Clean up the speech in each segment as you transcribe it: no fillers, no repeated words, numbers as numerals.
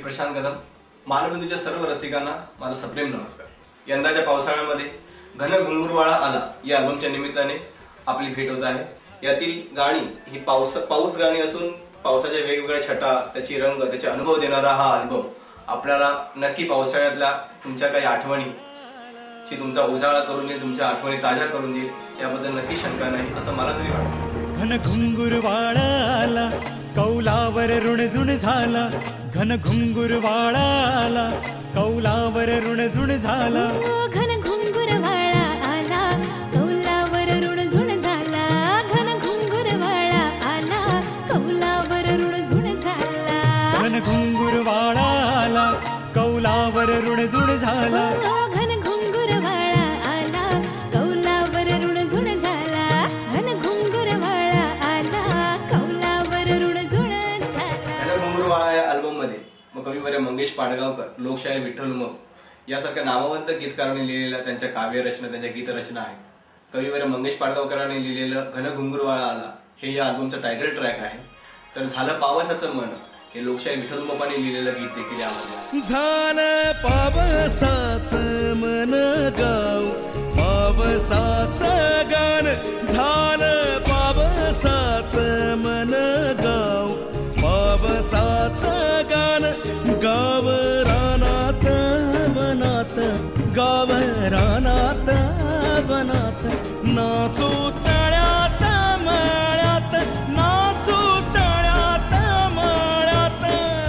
प्रशांत कदम. मानबिंदूच्या सर्व रसिकांना माझा सप्रेम नमस्कार. यंदाच्या पावसाळ्यामध्ये घन घुंगुरवाळा आला या अल्बमच्या निमित्ताने आपली भेट होत आहे. यातील गाणी ही पाऊस गाणी असून पावसाच्या वेगवेगळ्या छटा, त्याची रंग, त्याचे अनुभव देणारा हा अल्बम आपल्याला नक्की पावसाळ्यातल्या तुमच्या काही आठवणीची तुमचा उजाळा करून देईल, तुमच्या आठवणी ताज्या करून देईल याबद्दल नक्की शंका नाही असं मला तरी वाटतं. घन घुंगुरवाळा आला कौलावर ऋणझुण झाला, घन घुंगुरवाळा आला कौलावर ऋणझुण झाला. घन घुंगुरवाळा आला कौलावर ऋणझुण झाला, घन घुंगुरवाळा आला कौलावर ऋणझुण झाला. घन घुंगुरवाळा आला कौलावर ऋणझुण झाला. घन घुंगुरवाळा आला कौलावर ऋणझुण झाला, घन घुंगुरवाळा आला कौलावर ऋणझुण झाला. घन घुंगुरवाळा या अल्बम मध्ये मग कविवर्य मंगेश पाडगावकर, लोकशाहीर विठ्ठल उमप यासारख्या नामवंत गीतकारांनी लिहिलेल्या त्यांच्या काव्यरचना, त्यांच्या गीतरचना आहे. कविवर्य मंगेश पाडगावकरांनी लिहिलेलं घन घुंगुरवाळा आला हे या अल्बमचं टायटल ट्रॅक आहे. तर झालं पावसाचं मन हे लोकशाहीर विठ्ठल उमपाने लिहिलेलं गीत देखील यामध्ये. झालं पावसाचं मन गाव, पावसाचं गाण, झालं पावसाचं मन गाव, पावसाचं गाण. गाव रानात वनात, गाव रानात वनात, नाचू तळ्यात मळ्यात, नाचू तळ्यात मळ्यात.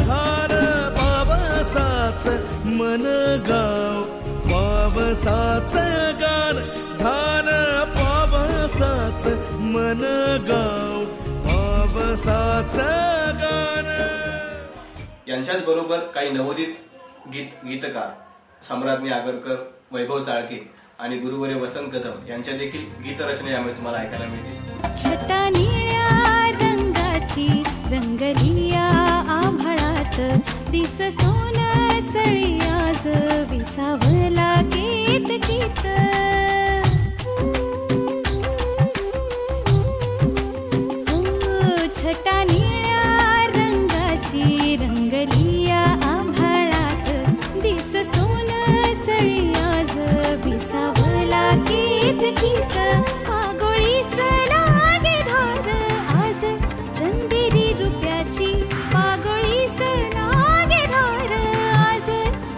झालं पावसाचं मन गाव, पावसाचं गाण, झालं पावसाचं मन गाव, पावसाचं गाण. यांच्याच बरोबर काही नवोदित गीतकार सम्राज्ञी आगरकर, वैभव चाळके आणि गुरुवर्य वसंत कदम यांच्या देखील गीतरचना यामुळे तुम्हाला ऐकायला मिळतील. छटा निळ्या रंगाची रंगलिया आभाळात, दिस सोन सळियाज विसावला गीत गीत. छटा निळ्या रंगाची रंगलिया आभाळात, दिस सोन सळियाज विसावला गीत गीत. पागोळीच लागे धार आज चंदेरी रुपयाची, पागोळीच लागे धार आज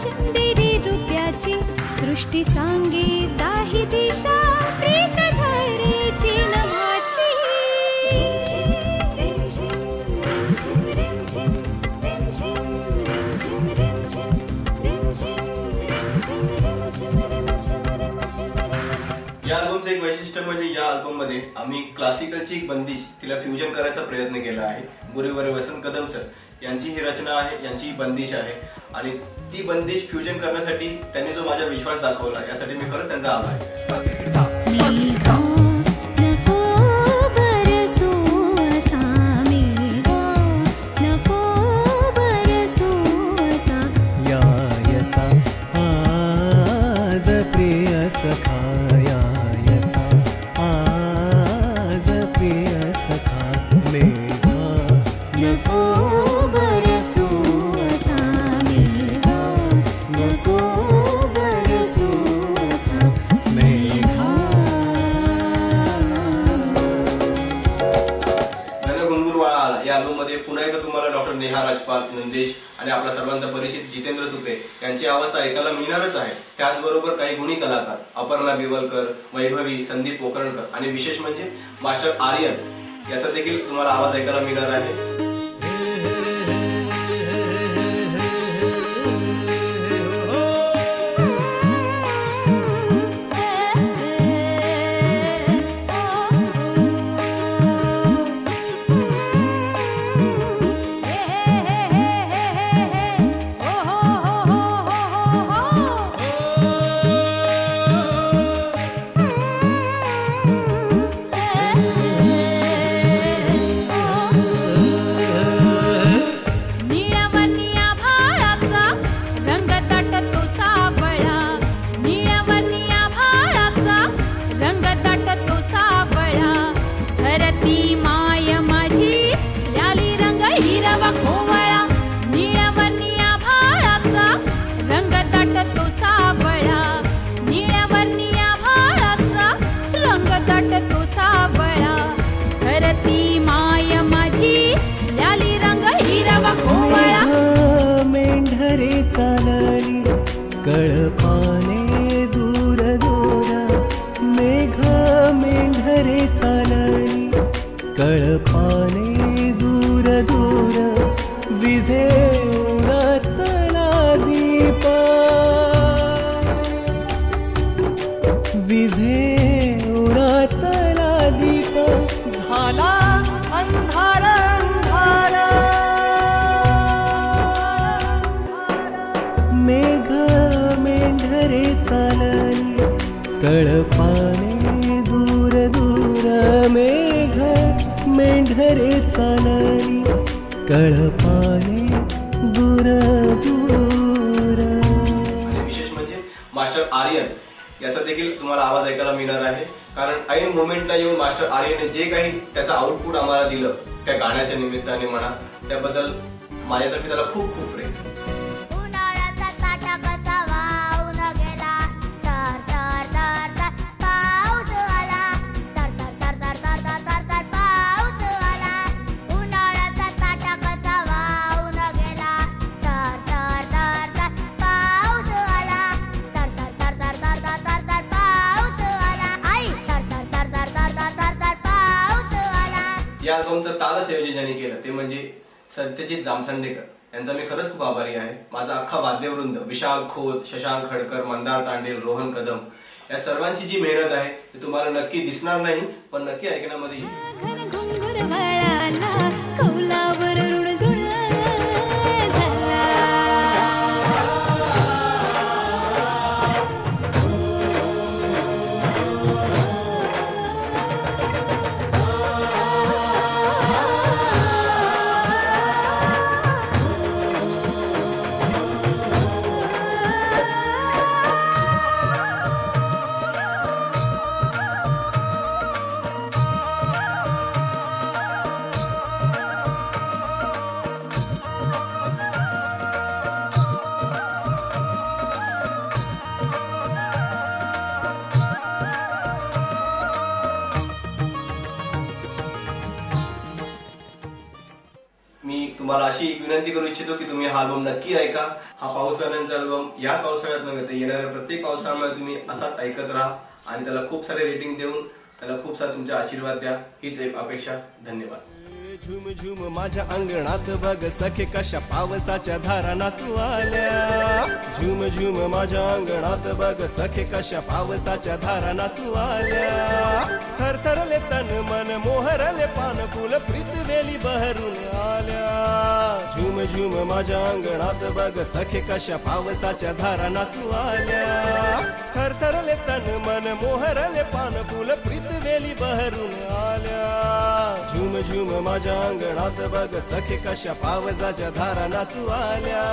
चंदेरी रुपयाची. सृष्टी सांगे दाही दिशा प्रीत धरेची नभाची. या अल्बमचं एक वैशिष्ट्य म्हणजे या अल्बम मध्ये आम्ही क्लासिकलची एक बंदिश तिला फ्युजन करायचा प्रयत्न केला आहे. गुरुवर्य वसंत कदम सर यांची ही रचना आहे, यांची ही बंदिश आहे आणि ती बंदिश फ्युजन करण्यासाठी त्यांनी जो माझा विश्वास दाखवला यासाठी मी खरंच त्यांचा आभार आहे. या अल्बम मध्ये पुन्हा एकदा तुम्हाला डॉक्टर नेहा राजपाल, नंदेश आणि आपला सर्वांचा परिचित जितेंद्र तुपे यांची आवाज ऐकायला मिळणारच आहे. त्याचबरोबर काही गुणी कलाकार अपर्णा बिवलकर, वैभवी, संदीप पोकरणकर आणि विशेष म्हणजे मास्टर आर्यन याचा देखील तुम्हाला आवाज ऐकायला मिळणार आहे. कळपाने दूर दूर मेघ मेंढरे चालली, कळपाने दूर दूर. आणि विशेष म्हणजे मास्टर आर्यन याचा देखील तुम्हाला आवाज ऐकायला मिळणार आहे, कारण ऐन मोमेंटला येऊन मास्टर आर्यनने जे काही त्याचं आउटपुट आम्हाला दिलं त्या गाण्याच्या निमित्ताने म्हणा, त्याबद्दल माझ्यातर्फे त्याला खूप खूप प्रेम. उन्हाळ्याचा ताटा कसा वाहून गेला, सर सर सर सर पाऊस आला, सर सर सर सर सर सर सर सर पाऊस आला. उन्हाळ्याचा ताटा कसा वाहून गेला, सर सर सर सर पाऊस आला, सर सर सर सर सर सर सर सर पाऊस आला. आई सर सर सर सर सर सर सर सर पाऊस आला. या अल्बमचं तालसंयोजन ज्यांनी केलं ते म्हणजे सत्यजित जामसंडेकर यांचा मी खरंच खूप आभारी आहे. माझा अख्खा वाद्यवृंद विशाल खोत, शशांक खडकर, मंदार तांडेल, रोहन कदम या सर्वांची जी मेहनत आहे ती तुम्हाला नक्की दिसणार नाही, पण नक्की ऐकण्यामध्ये येईल. घन घुंगुर वळाला, कौलावर रुणझुण झाला. मी तुम्हाला अशी एक विनंती करू इच्छितो की तुम्ही हा अल्बम नक्की ऐका. हा पावसाळ्याचा अल्बम या पावसाळ्यात नव्हे तर येणाऱ्या प्रत्येक पावसाळ्यामध्ये तुम्ही असाच ऐकत राहा आणि त्याला खूप सारे रेटिंग देऊन त्याला खूप सारे तुमचे आशीर्वाद द्या, हीच एक अपेक्षा. धन्यवाद. झुम झुम माझ्या अंगणात बघ सखे कशा पावसाच्या धाराना तू आल्या. झुम झुम माझ्या अंगणात बघ सखे कशा पावसाच्या धाराना तू आल्या. थरथरले तन मन मोहरले पान फुल प्रीतवेली बहरून आल्या. झुम झुम माझ्या अंगणात बघ सखे कशा पावसाच्या धाराना तू आल्या. थरथरले तन मन मोहरले पान फुल प्रीतवेली बहरून आल्या. झुम झुम माझ्या अंगणात बघ सखे कशा पावसाच्या धाराना तू आल्या.